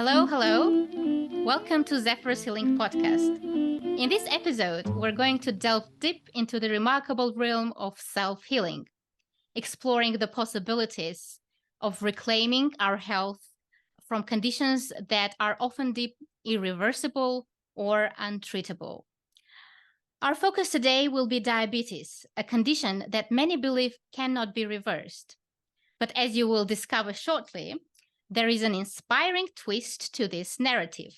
Hello, hello. Welcome to Zephyr's Healing Podcast. In this episode, we're going to delve deep into the remarkable realm of self-healing, exploring the possibilities of reclaiming our health from conditions that are often deemed irreversible or untreatable. Our focus today will be diabetes, a condition that many believe cannot be reversed. But as you will discover shortly, there is an inspiring twist to this narrative.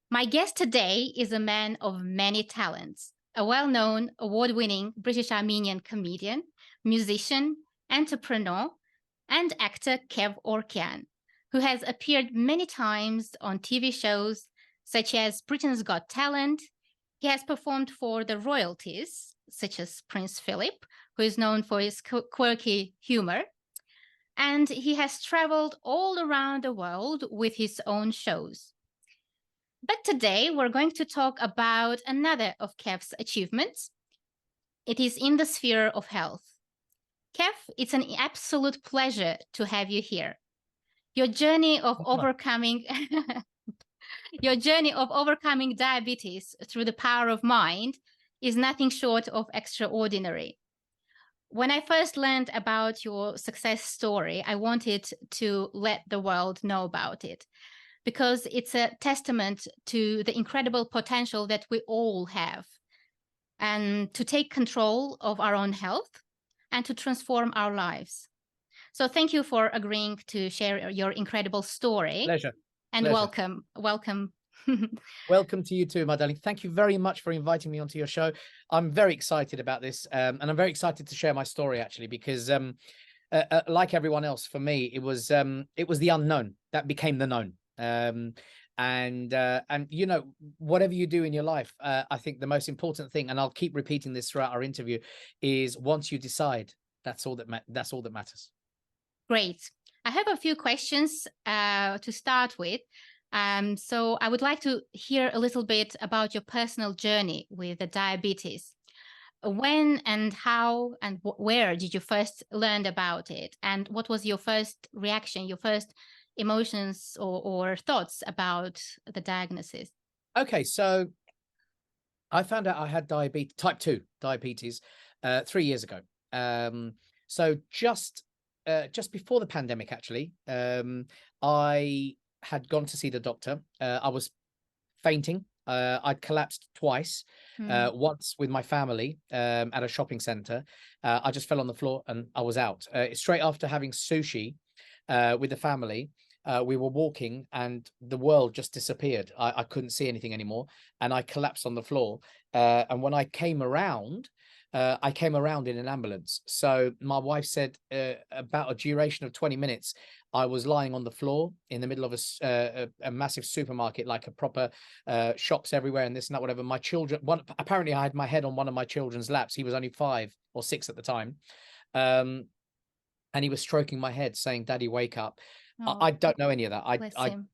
My guest today is a man of many talents, a well-known, award-winning British Armenian comedian, musician, entrepreneur, and actor Kev Orkian, who has appeared many times on TV shows such as Britain's Got Talent. He has performed for the royalties, such as Prince Phillip, who is known for his quirky humor, and he has traveled all around the world with his own shows. But today we're going to talk about another of Kev's achievements. It is in the sphere of health. Kev, it's an absolute pleasure to have you here. Your journey of overcoming diabetes through the power of mind is nothing short of extraordinary. When I first learned about your success story, I wanted to let the world know about it because it's a testament to the incredible potential that we all have and to take control of our own health and to transform our lives. So thank you for agreeing to share your incredible story. Pleasure. And Pleasure. welcome. Welcome to you too, my darling. Thank you very much for inviting me onto your show. I'm very excited about this, and I'm very excited to share my story actually, because like everyone else, for me, it was the unknown that became the known. And you know, whatever you do in your life, I think the most important thing, and I'll keep repeating this throughout our interview, is once you decide, that's all that matters. Great. I have a few questions to start with. So I would like to hear a little bit about your personal journey with the diabetes. When and how and where did you first learn about it? And what was your first reaction, your first emotions or thoughts about the diagnosis? Okay, so I found out I had diabetes, type 2 diabetes, 3 years ago. So just before the pandemic, actually, I had gone to see the doctor. I was fainting. I'd collapsed twice, once with my family at a shopping center. I just fell on the floor and I was out. Straight after having sushi with the family, we were walking and the world just disappeared. I couldn't see anything anymore and I collapsed on the floor. And when I came around in an ambulance. So my wife said about a duration of 20 minutes, I was lying on the floor in the middle of a massive supermarket, like a proper shops everywhere and this and that, whatever. My children, apparently I had my head on one of my children's laps. He was only 5 or 6 at the time. And he was stroking my head saying, "Daddy, wake up." Oh, I don't know any of that. I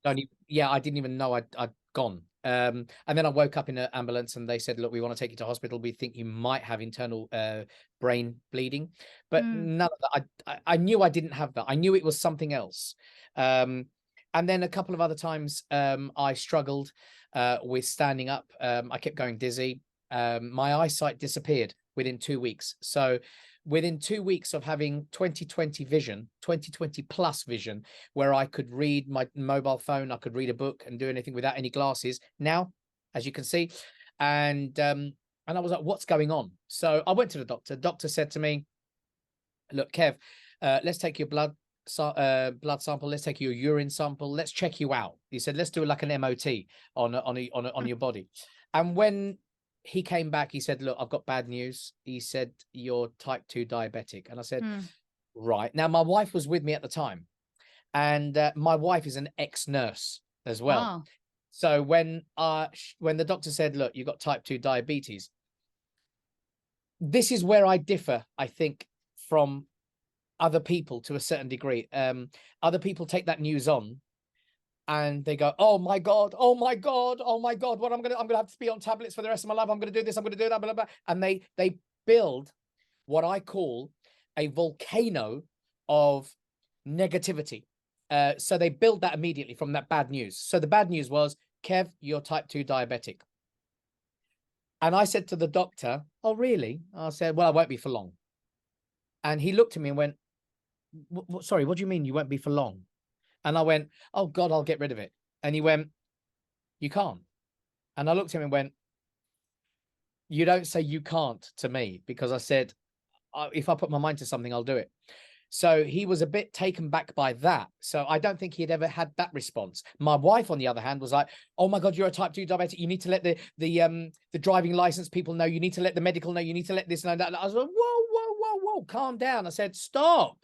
don't even, I didn't even know I'd gone. And then I woke up in an ambulance and they said, "Look, we want to take you to hospital. We think you might have internal brain bleeding." But none of that. I knew I didn't have that. I knew it was something else. And then a couple of other times I struggled with standing up. I kept going dizzy. My eyesight disappeared within 2 weeks. So within 2 weeks of having 20/20 vision, 20/20 plus vision, where I could read my mobile phone, I could read a book and do anything without any glasses. Now, as you can see, and I was like, what's going on? So I went to the doctor. Doctor said to me, "Look, Kev, let's take your blood sample. Let's take your urine sample. Let's check you out." He said, "Let's do like an MOT on your body." And when he came back, he said, "Look, I've got bad news." He said, "You're type 2 diabetic." And I said, right. Now, my wife was with me at the time. And my wife is an ex-nurse as well. Oh. So when the doctor said, "Look, you've got type 2 diabetes," this is where I differ, I think, from other people to a certain degree. Other people take that news on and they go, "Oh my God, oh my God, oh my God, what I'm gonna have to be on tablets for the rest of my life. I'm gonna do this, I'm gonna do that, blah, blah, blah." And they build what I call a volcano of negativity So they billed that immediately from that bad news. So the bad news was, Kev, you're type 2 diabetic. And I said to the doctor, oh, really? I said, well, I won't be for long. And he looked at me and went, sorry, what do you mean you won't be for long? And I went, oh, God, I'll get rid of it. And he went, you can't. And I looked at him and went, you don't say you can't to me, because I said, if I put my mind to something, I'll do it. So he was a bit taken back by that. So I don't think he'd ever had that response. My wife, on the other hand, was like, oh my God, you're a type 2 diabetic. You need to let the driving license people know. You need to let the medical know. You need to let this know that. I was like, whoa, calm down. I said, stop.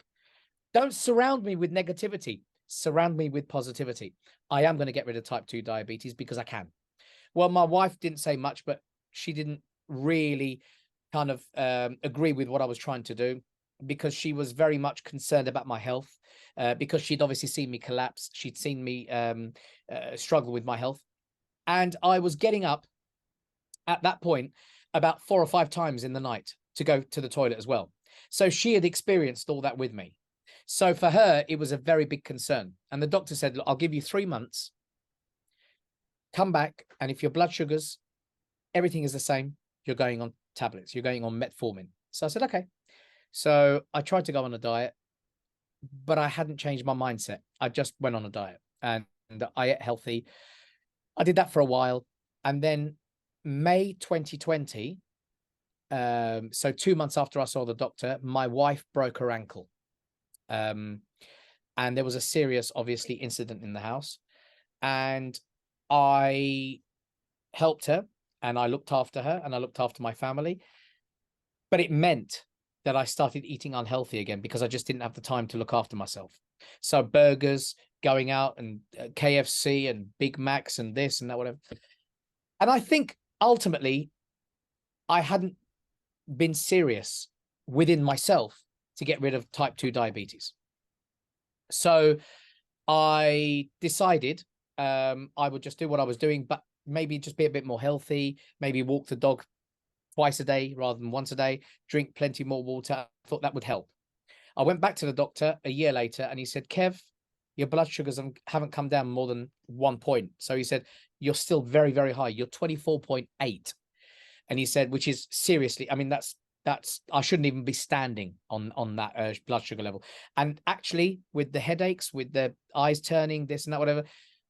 Don't surround me with negativity. Surround me with positivity. I am going to get rid of type 2 diabetes because I can. Well, my wife didn't say much, but she didn't really kind of agree with what I was trying to do, because she was very much concerned about my health, because she'd obviously seen me collapse. She'd seen me struggle with my health. And I was getting up at that point about 4 or 5 times in the night to go to the toilet as well. So she had experienced all that with me. So for her, it was a very big concern. And the doctor said, look, I'll give you 3 months. Come back. And if your blood sugars, everything is the same, you're going on tablets. You're going on metformin. So I said, okay. So I tried to go on a diet, but I hadn't changed my mindset. I just went on a diet and I ate healthy. I did that for a while. And then May 2020, so 2 months after I saw the doctor, my wife broke her ankle. And there was a serious, obviously, incident in the house. And I helped her and I looked after her and I looked after my family. But it meant that I started eating unhealthy again because I just didn't have the time to look after myself. So burgers, going out and KFC and Big Macs and this and that, whatever. And I think ultimately I hadn't been serious within myself to get rid of type 2 diabetes. So I decided I would just do what I was doing, but maybe just be a bit more healthy, maybe walk the dog twice a day rather than once a day, drink plenty more water. I thought that would help. I went back to the doctor a year later and he said, Kev, your blood sugars haven't come down more than 1 point. So he said, you're still very, very high. You're 24.8. And he said, which is seriously, I mean, that's I shouldn't even be standing on that blood sugar level. And actually, with the headaches, with the eyes turning, this and that, whatever,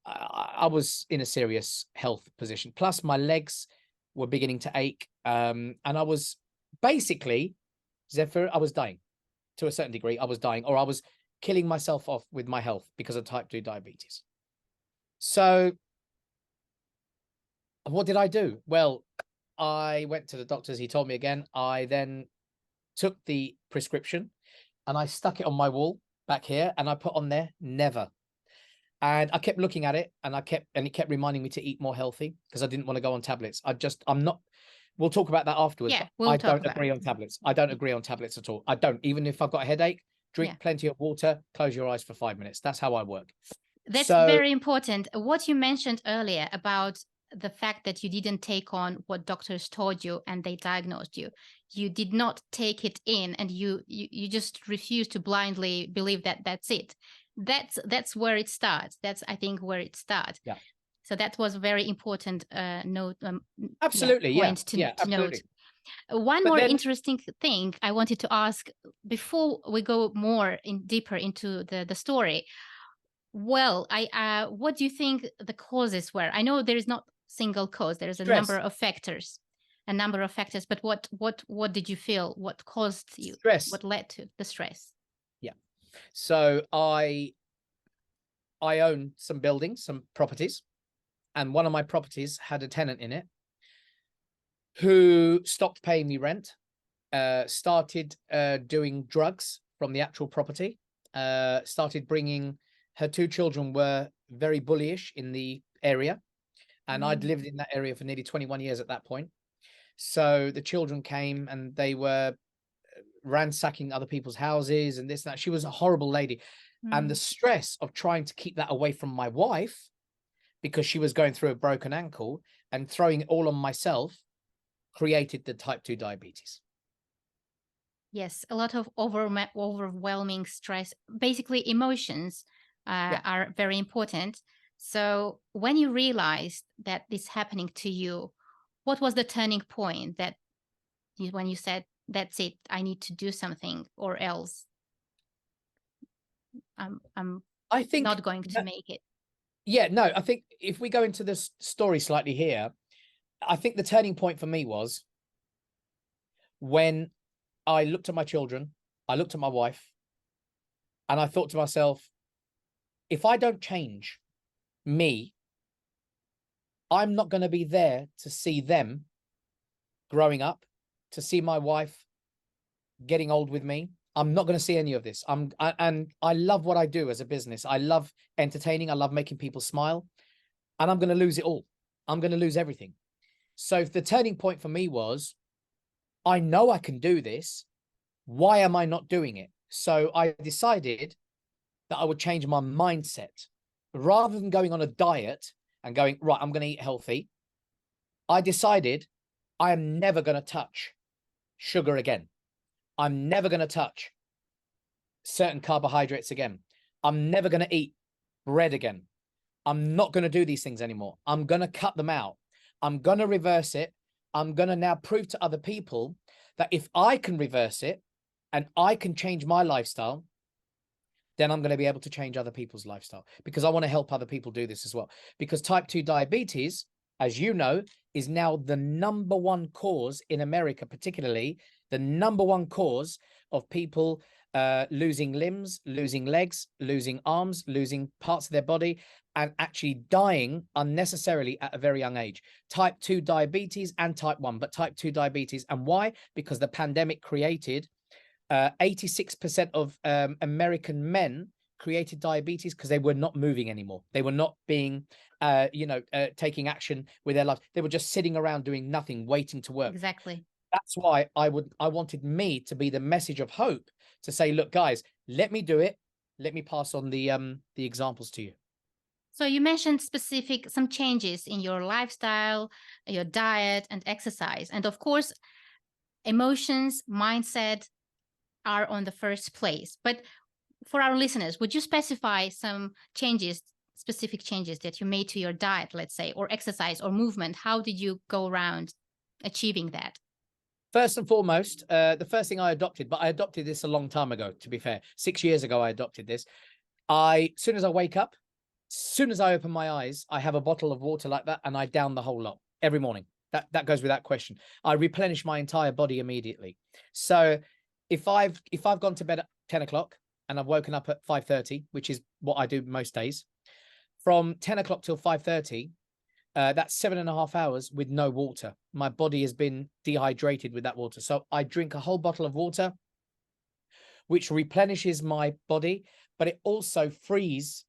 I was in a serious health position. Plus my legs were beginning to ache. And I was basically, Zephyr, I was dying to a certain degree. I was dying, or I was killing myself off with my health because of type 2 diabetes. So what did I do? Well, I went to the doctors. He told me again. I then took the prescription and I stuck it on my wall back here and I put on there, never. And I kept looking at it and it kept reminding me to eat more healthy because I didn't want to go on tablets. I'm not, we'll talk about that afterwards. Yeah, I don't agree on tablets. I don't agree on tablets at all. I don't, even if I've got a headache, drink plenty of water, close your eyes for 5 minutes. That's how I work. That's very important. What you mentioned earlier about the fact that you didn't take on what doctors told you and they diagnosed you. You did not take it in and you just refused to blindly believe that that's it. That's where it starts. That's, I think, where it starts. Yeah. So that was a very important note. Absolutely. Point to note. One more interesting thing I wanted to ask before we go more deeper into the story. Well, what do you think the causes were? I know there is not single cause. There is a number of factors, but what did you feel? What caused you? Stress. What led to the stress? Yeah. So I own some buildings, some properties, and one of my properties had a tenant in it who stopped paying me rent, started doing drugs from the actual property, started bringing, her 2 children were very bullyish in the area. And I'd lived in that area for nearly 21 years at that point. So the children came and they were ransacking other people's houses and this and that. She was a horrible lady. And the stress of trying to keep that away from my wife, because she was going through a broken ankle, and throwing it all on myself, created the type 2 diabetes. Yes, a lot of overwhelming stress, basically emotions are very important. So when you realized that this happening to you, what was the turning point that when you said, that's it, I need to do something or else I'm I think not going to make it? Yeah, no, I think if we go into this story slightly here, I think the turning point for me was when I looked at my children, I looked at my wife, and I thought to myself, if I don't change me, I'm not going to be there to see them growing up, to see my wife getting old with me. I'm not going to see any of this. And I love what I do as a business. I love entertaining. I love making people smile, and I'm going to lose it all. I'm going to lose everything. So the turning point for me was, I know I can do this. Why am I not doing it? So I decided that I would change my mindset. Rather than going on a diet and going, right, I'm going to eat healthy, I decided I am never going to touch sugar again. I'm never going to touch certain carbohydrates again. I'm never going to eat bread again. I'm not going to do these things anymore. I'm going to cut them out. I'm going to reverse it. I'm going to now prove to other people that if I can reverse it and I can change my lifestyle, then I'm going to be able to change other people's lifestyle, because I want to help other people do this as well. Because type 2 diabetes, as you know, is now the #1 cause in America, particularly the #1 cause of people losing limbs, losing legs, losing arms, losing parts of their body, and actually dying unnecessarily at a very young age. Type 2 diabetes and type 1, but type 2 diabetes. And why? Because the pandemic created 86% of American men created diabetes because they were not moving anymore. They were not being, taking action with their lives. They were just sitting around doing nothing, waiting to work. Exactly. That's why I wanted me to be the message of hope, to say, look, guys, let me do it. Let me pass on the examples to you. So you mentioned some changes in your lifestyle, your diet and exercise. And of course, emotions, mindset are on the first place. But for our listeners, would you specify some specific changes that you made to your diet, let's say, or exercise or movement? How did you go around achieving that? First and foremost, the first thing I adopted, but I adopted this a long time ago, to be fair. 6 years ago, I adopted this. As soon as I wake up, as soon as I open my eyes, I have a bottle of water like that, and I down the whole lot every morning. That goes without question. I replenish my entire body immediately. So if I've gone to bed at 10 o'clock and I've woken up at 5:30, which is what I do most days, from 10 o'clock till 5:30, that's 7.5 hours with no water. My body has been dehydrated with that water. So I drink a whole bottle of water, which replenishes my body, but it also frees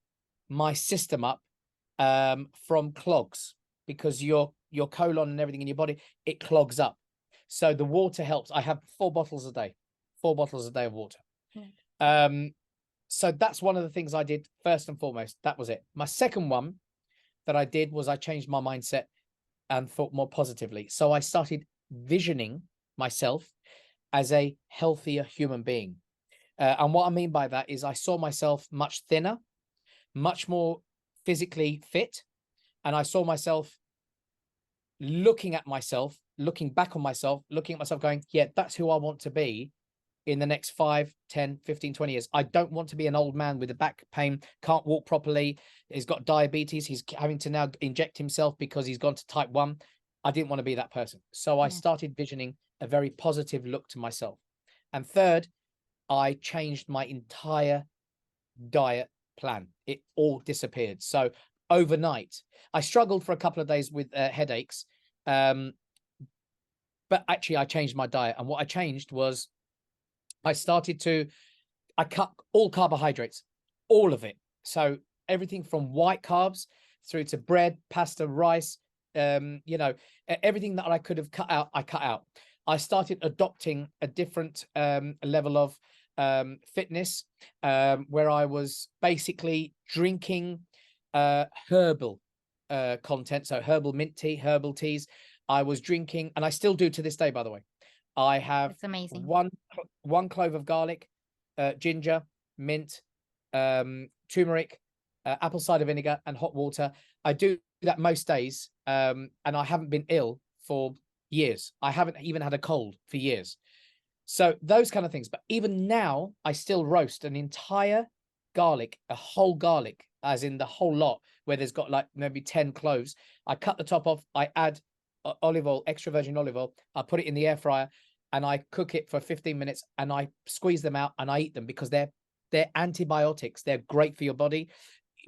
my system up from clogs, because your colon and everything in your body, it clogs up. So the water helps. I have 4 bottles a day of water. So that's one of the things I did first and foremost. That was it. My second one that I did was I changed my mindset and thought more positively. So I started visioning myself as a healthier human being. And what I mean by that is I saw myself much thinner, much more physically fit. And I saw myself looking back on myself, looking at myself going, yeah, that's who I want to be in the next 5, 10, 15, 20 years. I don't want to be an old man with a back pain, can't walk properly. He's got diabetes. He's having to now inject himself because he's gone to type 1. I didn't want to be that person. So I started visioning a very positive look to myself. And third, I changed my entire diet plan. It all disappeared. So overnight, I struggled for a couple of days with headaches. But actually I changed my diet. And what I changed was I cut all carbohydrates, all of it. So everything from white carbs through to bread, pasta, rice, everything that I could have cut out, I cut out. I started adopting a different level of fitness, where I was basically drinking herbal content. So herbal mint tea, herbal teas. I was drinking, and I still do to this day, by the way. I have That's amazing. one clove of garlic, ginger, mint, turmeric, apple cider vinegar and hot water. I do that most days, and I haven't been ill for years. I haven't even had a cold for years. So those kind of things. But even now, I still roast an entire garlic, a whole garlic, as in the whole lot, where there's got like maybe 10 cloves. I cut the top off. I add olive oil, extra virgin olive oil. I put it in the air fryer and I cook it for 15 minutes and I squeeze them out and I eat them because they're antibiotics. They're great for your body.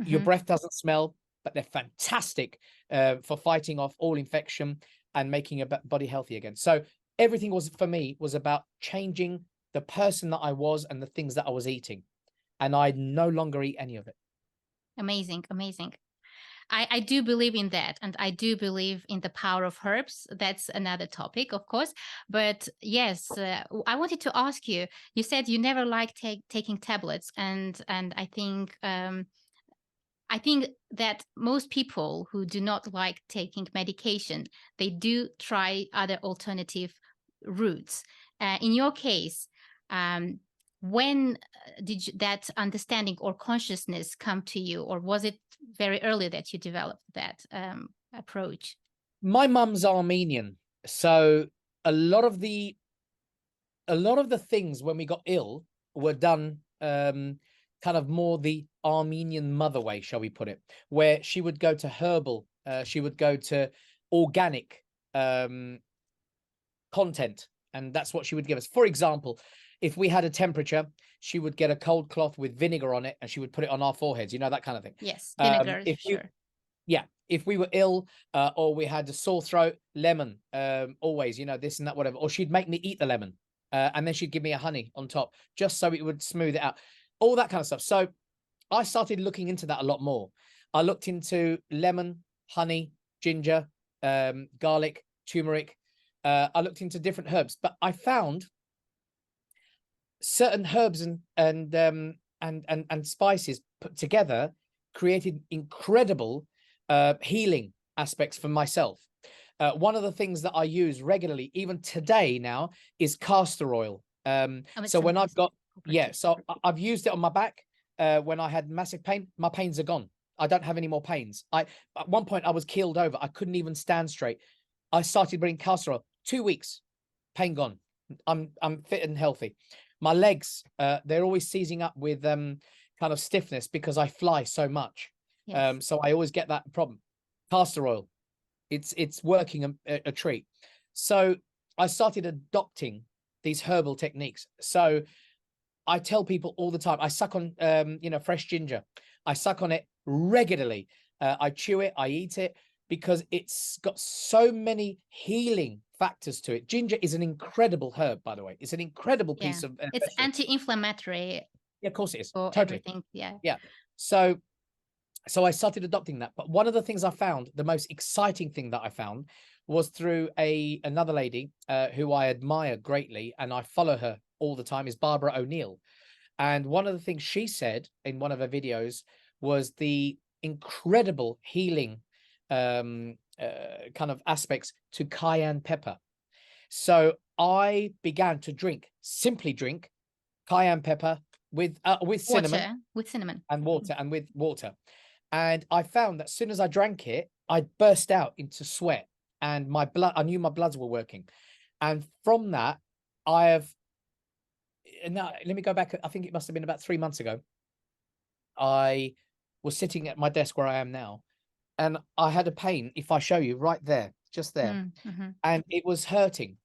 Your breath doesn't smell, but they're fantastic for fighting off all infection and making your body healthy again. So everything was, for me, was about changing the person that I was and the things that I was eating. And I no longer eat any of it. Amazing, amazing. I do believe in that. And I do believe in the power of herbs. That's another topic, of course. But yes, I wanted to ask you, you said you never liked taking tablets. And I think that most people who do not like taking medication, they do try other alternative routes. In your case, when did that understanding or consciousness come to you, or was it very early that you developed that approach? My mum's Armenian, so a lot of the things when we got ill were done kind of more the Armenian mother way, shall we put it, where she would go to herbal, she would go to organic content, and that's what she would give us. For example, if we had a temperature, she would get a cold cloth with vinegar on it and she would put it on our foreheads, that kind of thing. Yes, vinegar, sure. If we were ill or we had a sore throat, lemon, always, this and that, whatever. Or she'd make me eat the lemon and then she'd give me a honey on top just so it would smooth it out. All that kind of stuff. So I started looking into that a lot more. I looked into lemon, honey, ginger, garlic, turmeric. I looked into different herbs, but I found certain herbs and spices put together created incredible healing aspects for myself. One of the things that I use regularly, even today now, is castor oil. So when I've got, I've used it on my back when I had massive pain. My pains are gone. I don't have any more pains. At one point I was keeled over. I couldn't even stand straight. I started bringing castor oil. 2 weeks, pain gone. I'm fit and healthy. My legs, they're always seizing up with kind of stiffness because I fly so much. Yes. So I always get that problem. Castor oil, it's working a treat. So I started adopting these herbal techniques. So I tell people all the time, I suck on fresh ginger. I suck on it regularly. I chew it, I eat it, because it's got so many healing factors to it. Ginger is an incredible herb, by the way. It's an incredible piece of it's anti-inflammatory. Yeah, of course it is. Totally. Everything. Yeah. So I started adopting that. But one of the things I found, the most exciting thing that I found, was through another lady who I admire greatly, and I follow her all the time, is Barbara O'Neill. And one of the things she said in one of her videos was the incredible healing kind of aspects to cayenne pepper. So I began to simply drink cayenne pepper with cinnamon, and water. And I found that as soon as I drank it, I burst out into sweat, and I knew my bloods were working. And from that, now let me go back. I think it must have been about 3 months ago. I was sitting at my desk where I am now, and I had a pain. If I show you right there, just there, and it was hurting.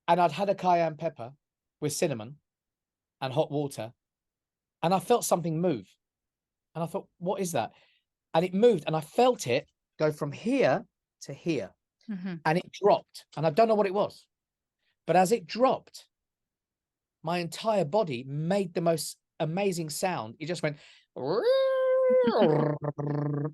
And I'd had a cayenne pepper with cinnamon and hot water, and I felt something move. And I thought, what is that? And it moved, and I felt it go from here to here, and it dropped. And I don't know what it was, but as it dropped, my entire body made the most amazing sound. It just went,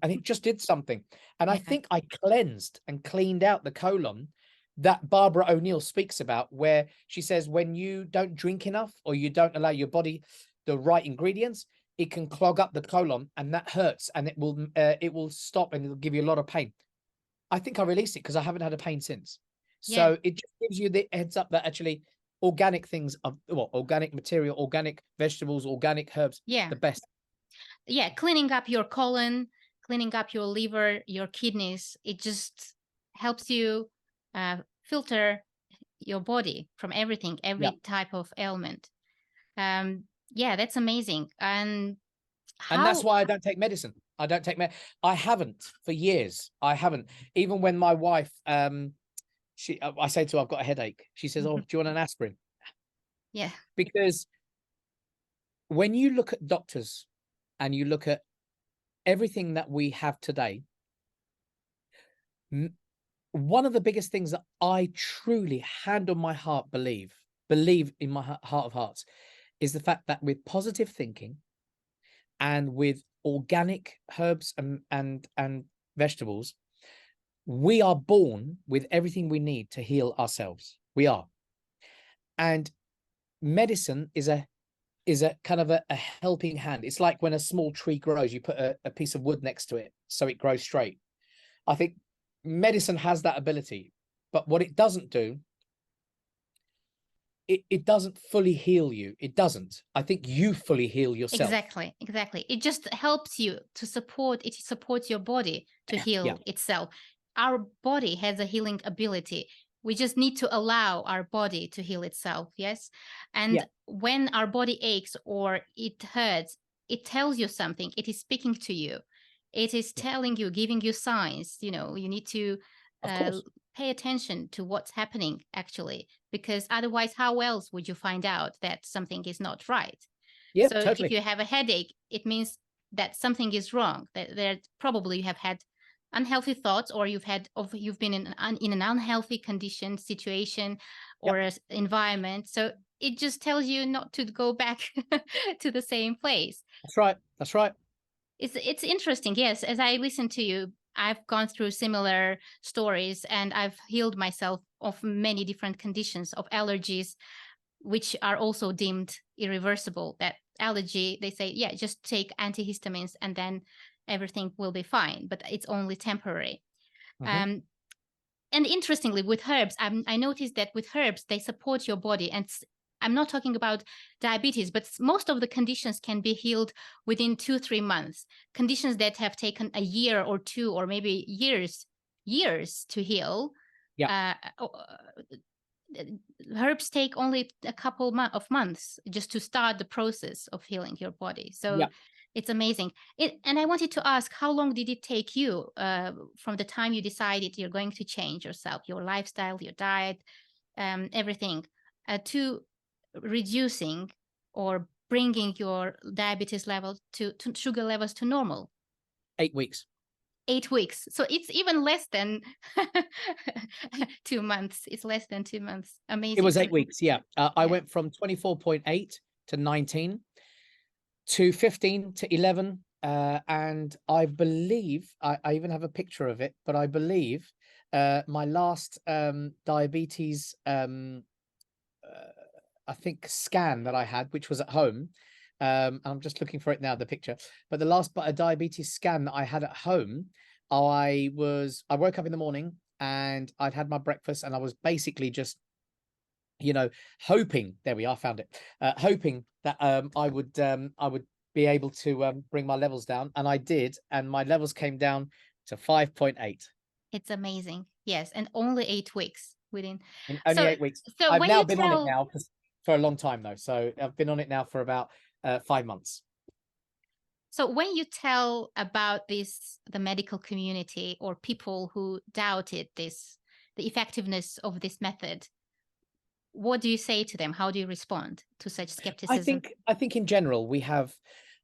and it just did something. And I think I cleansed and cleaned out the colon that Barbara O'Neill speaks about, where she says when you don't drink enough or you don't allow your body the right ingredients, it can clog up the colon, and that hurts, and it will stop, and it'll give you a lot of pain. I think I released it because I haven't had a pain since. So it just gives you the heads up that actually organic things are, organic material, organic vegetables, organic herbs, the best. yeah, cleaning up your colon, cleaning up your liver, your kidneys. It just helps you filter your body from everything, Yeah. every type of ailment. Yeah, that's amazing. And And that's how? why I don't take medicine. I don't take I haven't for years. I haven't. Even when my wife, I say to her, I've got a headache. She says, "Oh, do you want an aspirin?" Yeah, Because when you look at doctors and you look at everything that we have today, one of the biggest things that I truly, hand on my heart, believe in my heart of hearts, is the fact that with positive thinking and with organic herbs and vegetables, we are born with everything we need to heal ourselves. We are. And medicine is a kind of a helping hand. It's like when a small tree grows, you put a piece of wood next to it so it grows straight. I think medicine has that ability, but what it doesn't do, it doesn't fully heal you. It doesn't. I think you fully heal yourself. exactly, exactly. It just helps you to support, it supports your body to Yeah, heal itself. Our body has a healing ability. We just need to allow our body to heal itself. Yes. And yeah, when our body aches or it hurts, it tells you something. It is speaking to you. It is yeah. telling you, giving you signs. You know, you need to Of uh, course. pay attention to what's happening actually, because otherwise, how else would you find out that something is not right? Yeah, So if totally. you have a headache, it means that something is wrong. That there probably you have had unhealthy thoughts, or you've been in an unhealthy condition, situation, Yep. or environment. So it just tells you not to go back to the same place. That's right. That's right. It's interesting. Yes, as I listen to you, I've gone through similar stories, and I've healed myself of many different conditions, of allergies, which are also deemed irreversible. That allergy, they say, yeah, just take antihistamines and then everything will be fine, but it's only temporary. Mhm. Um, and interestingly, with herbs, I noticed that with herbs, they support your body. And I'm not talking about diabetes, but most of the conditions can be healed within 2-3 months. Conditions that have taken a year or two, or maybe years to heal. Yeah. Uh, Herbs take only a couple of months just to start the process of healing your body. So Yeah. it's amazing. And I wanted to ask, how long did it take you from the time you decided you're going to change yourself, your lifestyle, your diet, everything, to reducing or bringing your diabetes levels to sugar levels to normal? 8 weeks. 8 weeks. So it's even less than 2 months. It's less than 2 months. It Amazing. was 8 weeks. Yeah. I Yeah. went from 24.8 to 19 to 15 to 11. And I believe I even have a picture of it, but I believe my last diabetes, I think, scan that I had, which was at home. I'm just looking for it now, the picture. But the last diabetes scan that I had at home, I woke up in the morning and I'd had my breakfast, and I was basically just, hoping, there we are, found it, hoping that I would be able to bring my levels down, and I did, and my levels came down to 5.8 It's amazing. Yes. And only 8 weeks within. in only So, 8 weeks. so I've when now you been on it tell, now for a long time though, so I've been on it now for about 5 months. so when you tell about this, the medical community or people who doubted the effectiveness of this method, what do you say to them? How do you respond to such skepticism? I think in general we have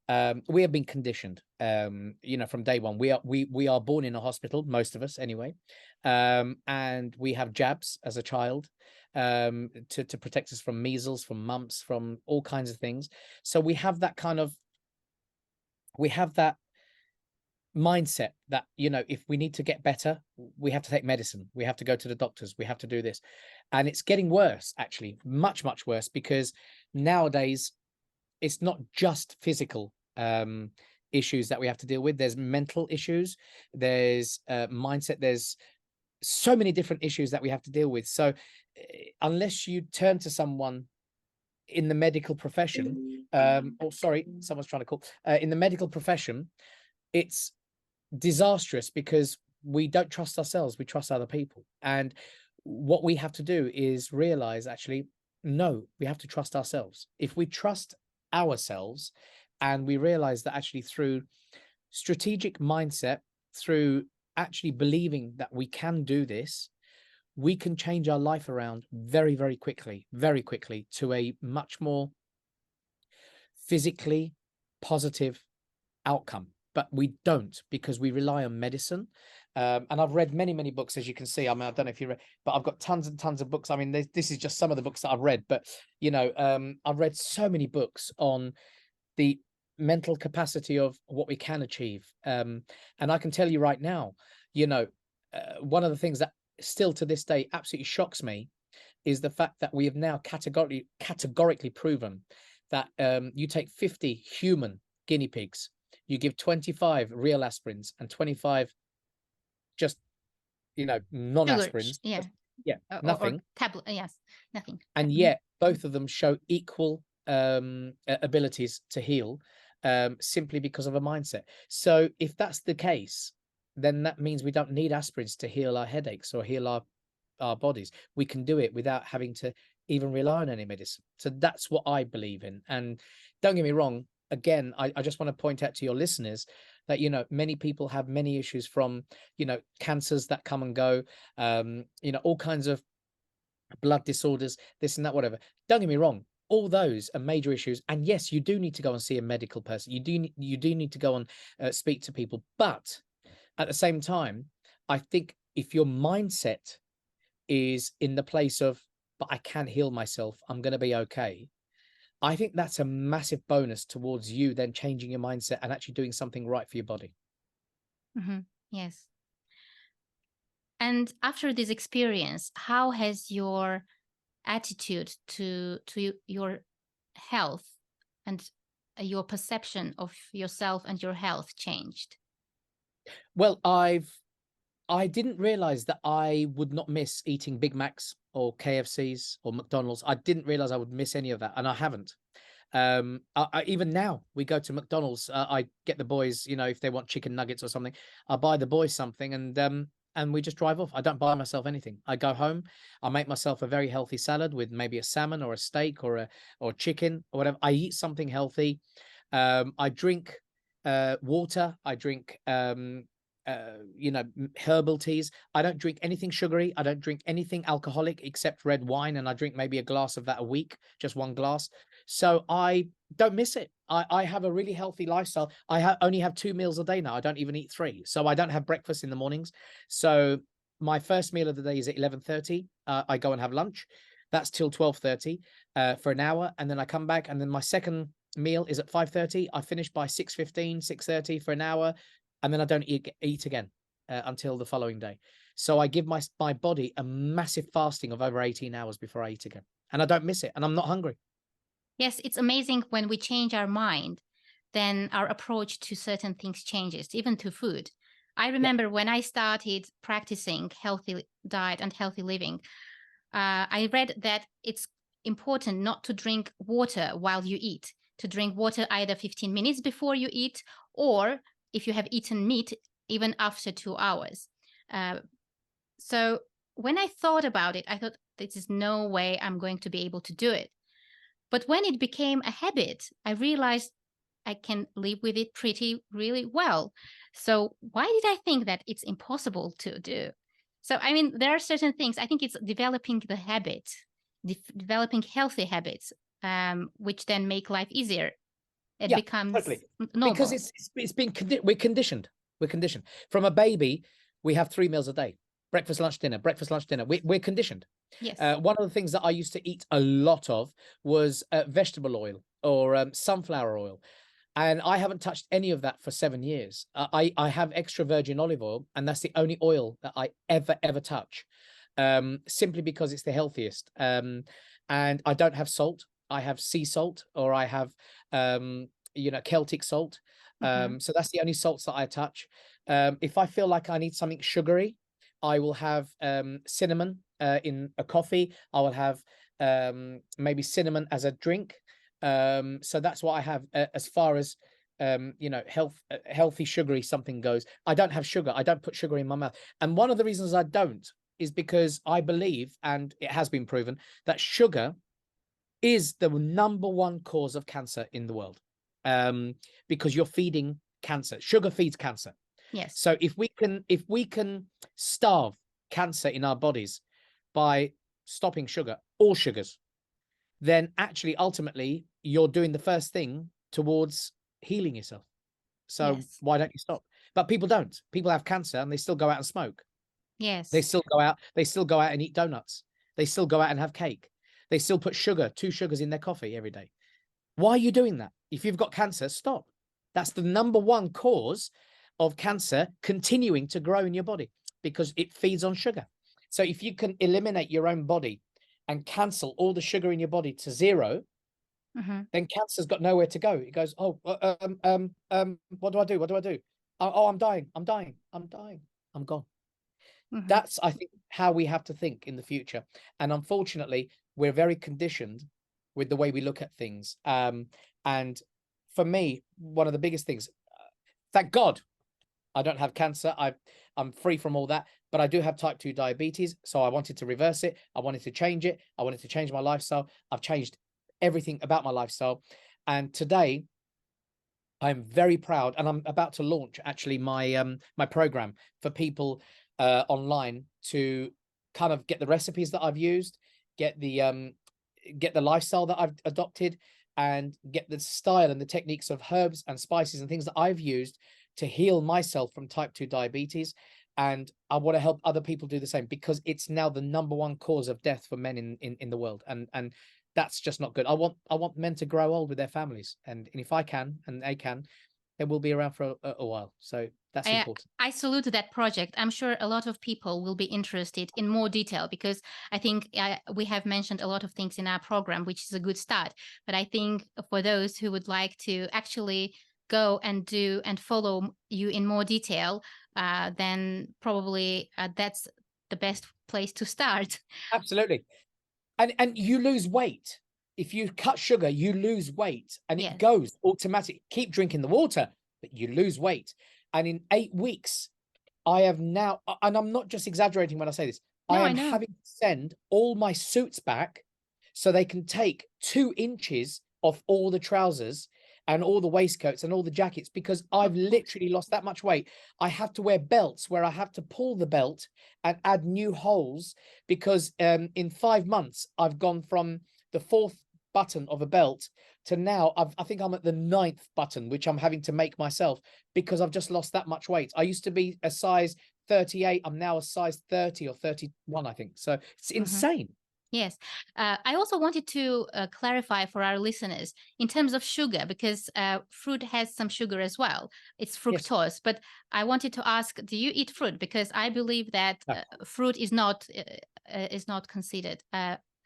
been conditioned, from day one. We are born in a hospital, most of us anyway, and we have jabs as a child, to protect us from measles, from mumps, from all kinds of things. So we have that mindset that, if we need to get better, we have to take medicine, we have to go to the doctors, we have to do this. And it's getting worse, actually, much worse, because nowadays it's not just physical issues that we have to deal with. There's mental issues, there's mindset, there's so many different issues that we have to deal with. So unless you turn to someone in the medical profession, oh, sorry, someone's trying to call. In the medical profession, it's disastrous because we don't trust ourselves, we trust other people. And what we have to do is realize, actually, no, we have to trust ourselves. If we trust ourselves and we realize that actually through strategic mindset, through actually believing that we can do this, we can change our life around very, very quickly to a much more physically positive outcome. But we don't, because we rely on medicine. And I've read many, many books, as you can see. I mean, I don't know if you read, but I've got tons and tons of books. I mean, this is just some of the books that I've read, but, you know, I've read so many books on the mental capacity of what we can achieve. And I can tell you right now, you know, one of the things that still to this day absolutely shocks me is the fact that we have now categorically proven that you take 50 human guinea pigs, you give 25 real aspirins and 25 just, you know, non-aspirins. Yeah. Nothing. Or tablet. Yes, nothing. And yet both of them show equal abilities to heal, simply because of a mindset. So if that's the case, then that means we don't need aspirins to heal our headaches or heal our bodies. We can do it without having to even rely on any medicine. So that's what I believe in. And don't get me wrong, again, I just want to point out to your listeners that, you know, many people have many issues, from, you know, cancers that come and go, you know, all kinds of blood disorders, this and that, whatever. Don't get me wrong, all those are major issues. And yes, you do need to go and see a medical person. You do need to go and speak to people. But at the same time, I think if your mindset is in the place of, but I can heal myself, I'm going to be okay, I think that's a massive bonus towards you then changing your mindset and actually doing something right for your body. Yes. And after this experience, how has your attitude to your health and your perception of yourself and your health changed? Well, I didn't realize that I would not miss eating Big Macs or KFCs or McDonald's. I didn't realize I would miss any of that, and I haven't. Even now we go to McDonald's, I get the boys, you know, if they want chicken nuggets or something, I buy the boys something, and we just drive off. I don't buy myself anything. I go home, I make myself a very healthy salad with maybe a salmon or a steak or chicken or whatever. I eat something healthy. I drink water. I drink you know, herbal teas. I don't drink anything sugary. I don't drink anything alcoholic except red wine, and I drink maybe a glass of that a week, just one glass. So I don't miss it. I have a really healthy lifestyle. I only have 2 meals a day now. I don't even eat 3. So I don't have breakfast in the mornings. So my first meal of the day is at 11:30. I go and have lunch. That's till 12:30 for an hour, and then I come back, and then my second meal is at 5:30. I finish by 6:15, 6:30 for an hour, and then I don't eat again until the following day. So I give my body a massive fasting of over 18 hours before I eat again, and I don't miss it, and I'm not hungry. Yes, it's amazing when we change our mind, then our approach to certain things changes, even to food. I remember when I started practicing healthy diet and healthy living, I read that it's important not to drink water while you eat, to drink water either 15 minutes before you eat, or if you have eaten meat, even after 2 hours. So when I thought about it, I thought, this is no way I'm going to be able to do it. But when it became a habit, I realized I can live with it really well. So why did I think that it's impossible to do? So, I mean, there are certain things. I think it's developing the habit, developing healthy habits, which then make life easier. It becomes totally. normal. Because it's been we're conditioned. We're conditioned. From a baby, we have 3 meals a day: breakfast, lunch, dinner. Breakfast, lunch, dinner. We're conditioned. Yes. One of the things that I used to eat a lot of was vegetable oil or sunflower oil. And I haven't touched any of that for 7 years. I have extra virgin olive oil, and that's the only oil that I ever touch, simply because it's the healthiest. And I don't have salt. I have sea salt, or I have, you know, Celtic salt. So that's the only salts that I touch. If I feel like I need something sugary, I will have cinnamon in a coffee. I will have maybe cinnamon as a drink. So that's what I have as far as healthy sugary something goes. I don't have sugar. I don't put sugar in my mouth. And one of the reasons I don't is because I believe, and it has been proven, that sugar is the number one cause of cancer in the world. Because you're feeding cancer. Sugar feeds cancer. Yes. So if we can starve cancer in our bodies by stopping sugar, all sugars, then actually ultimately you're doing the first thing towards healing yourself. So yes. why don't you stop? But people don't. People have cancer and they still go out and smoke. Yes. They still go out and eat donuts. They still go out and have cake. They still put 2 sugars in their coffee every day. Why are you doing that? If you've got cancer, stop. That's the number one cause of cancer continuing to grow in your body, because it feeds on sugar. So if you can eliminate your own body and cancel all the sugar in your body to 0, then cancer's got nowhere to go. It goes, what do I do? What do I do? Oh, I'm dying. I'm dying. I'm dying. I'm gone. That's, I think, how we have to think in the future. And unfortunately, we're very conditioned with the way we look at things. And for me, one of the biggest things, thank God, I don't have cancer. I'm free from all that, but I do have type 2 diabetes. So I wanted to reverse it. I wanted to change it. I wanted to change my lifestyle. I've changed everything about my lifestyle. And today I'm very proud, and I'm about to launch actually my my program for people online to kind of get the recipes that I've used, get the lifestyle that I've adopted, and get the style and the techniques of herbs and spices and things that I've used to heal myself from type 2 diabetes. And I want to help other people do the same, because it's now the number one cause of death for men in the world. And that's just not good. I want men to grow old with their families. And if I can, and they can, then we'll be around for a while. So that's important. I salute that project. I'm sure a lot of people will be interested in more detail, because I think we have mentioned a lot of things in our program, which is a good start. But I think for those who would like to actually go and do and follow you in more detail, then probably that's the best place to start. Absolutely. And you lose weight. If you cut sugar, you lose weight, and Yes. it goes automatic. Keep drinking the water, but you lose weight. And in 8 weeks, I have now, and I'm not just exaggerating when I say this, No, I I am know. having to send all my suits back so they can take 2 inches off all the trousers and all the waistcoats and all the jackets, because I've literally lost that much weight. I have to wear belts where I have to pull the belt and add new holes, because in 5 months, I've gone from the 4th button of a belt to now I think I'm at the 9th button, which I'm having to make myself, because I've just lost that much weight. I used to be a size 38. I'm now a size 30 or 31, I think. So it's insane. Yes. I also wanted to clarify for our listeners in terms of sugar, because fruit has some sugar as well. It's fructose. Yes. But I wanted to ask, do you eat fruit? Because I believe that fruit is not considered.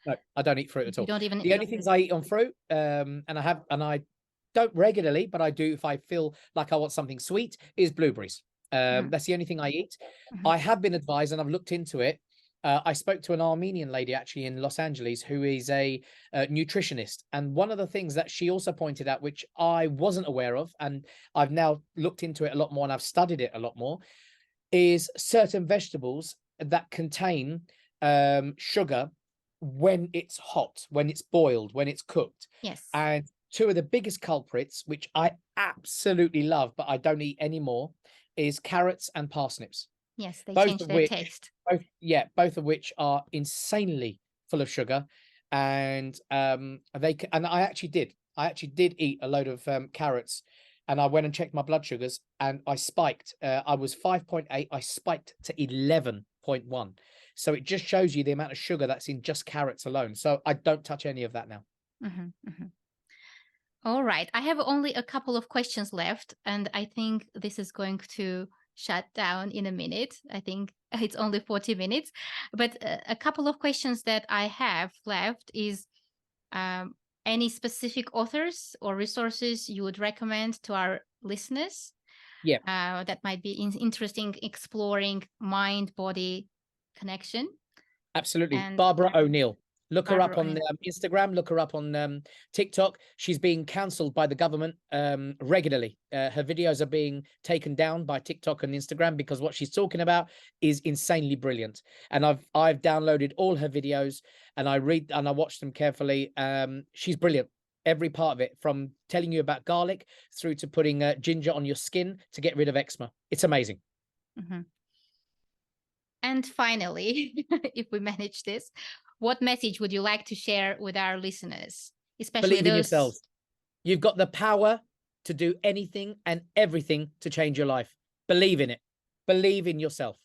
No, I don't eat fruit at all. You don't even the only things I eat on fruit, and I don't regularly, but I do if I feel like I want something sweet, is blueberries. That's the only thing I eat. I have been advised, and I've looked into it. I spoke to an Armenian lady actually in Los Angeles who is a nutritionist. And one of the things that she also pointed out, which I wasn't aware of, and I've now looked into it a lot more and I've studied it a lot more, is certain vegetables that contain sugar when it's hot, when it's boiled, when it's cooked. Yes. And 2 of the biggest culprits, which I absolutely love, but I don't eat anymore, is carrots and parsnips. Yes, they change their taste. Both of which are insanely full of sugar, and I actually did eat a load of carrots, and I went and checked my blood sugars, and I spiked. I was 5.8. I spiked to 11.1. So it just shows you the amount of sugar that's in just carrots alone. So I don't touch any of that now. All right. I have only a couple of questions left, and I think this is going to shut down in a minute. I think it's only 40 minutes, but a couple of questions that I have left is any specific authors or resources you would recommend to our listeners? Yeah, that might be interesting, exploring mind-body connection. Absolutely. And Barbara O'Neill. Look her up on Barbara, Instagram. Look her up on TikTok. She's being cancelled by the government regularly. Her videos are being taken down by TikTok and Instagram because what she's talking about is insanely brilliant. And I've downloaded all her videos and I read and I watch them carefully. She's brilliant. Every part of it, from telling you about garlic through to putting ginger on your skin to get rid of eczema. It's amazing. Mm-hmm. And finally, if we manage this, what message would you like to share with our listeners, especially Believe in those? yourselves. You've got the power to do anything and everything to change your life. Believe in it. Believe in yourself.